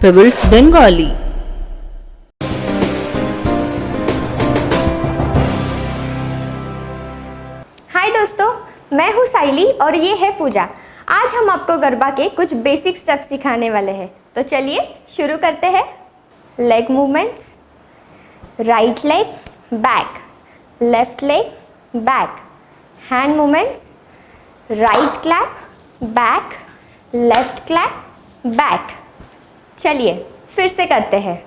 Pebbles Bengali. हाय दोस्तों, मैं हूँ साइली और ये है पूजा। आज हम आपको गरबा के कुछ बेसिक स्टेप्स सिखाने वाले हैं, तो चलिए शुरू करते हैं। Leg movements, right leg back, left leg back, hand movements, right clap back, left clap back. चलिए फिर से करते हैं।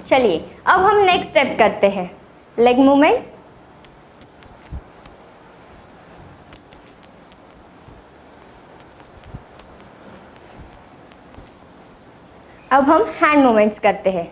चलिए अब हम नेक्स्ट स्टेप करते हैं। लेग मूवमेंट्स, अब हम हैंड मूवमेंट्स करते हैं।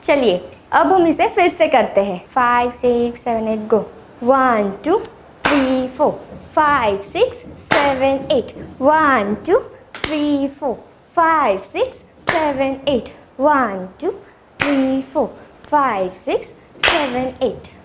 चलिए अब हम इसे फिर से करते हैं। 5 6 7 8 गो। 1 2 3 4 5 6 7 8 1 2 3 4 5 6 7 8 1 2 3 4 5 6 7 8।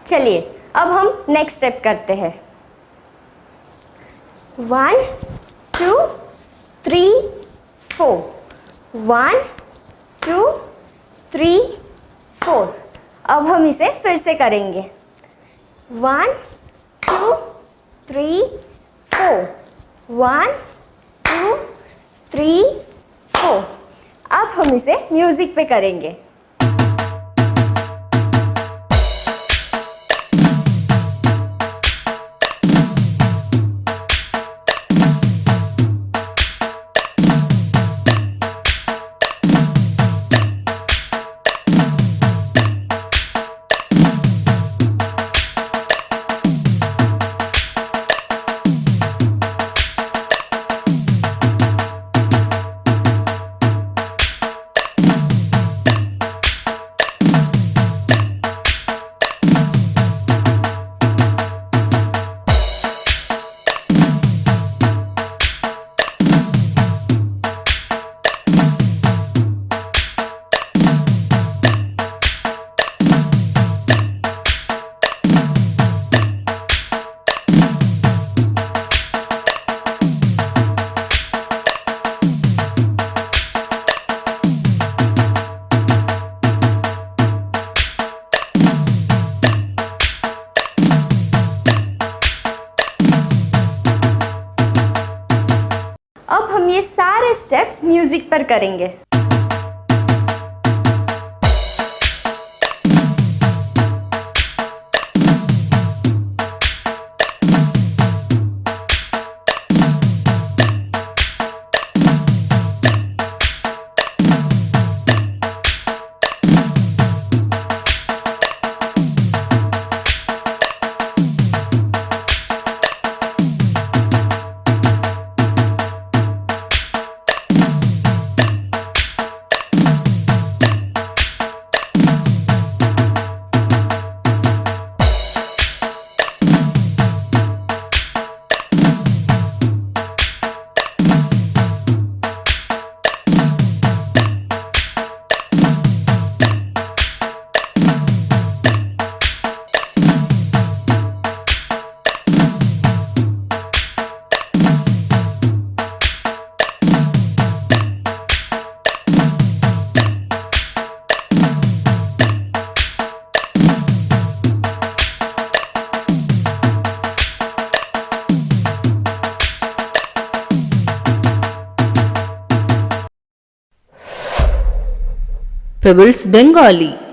चलिए अब हम नेक्स्ट स्टेप करते हैं। 1 2 3 4 1 2 3 4। अब हम इसे फिर से करेंगे। 1 2 3 4 1 2 3 4। अब हम इसे म्यूजिक पे करेंगे। ये सारे स्टेप्स म्यूजिक पर करेंगे। Pebbles Bengali.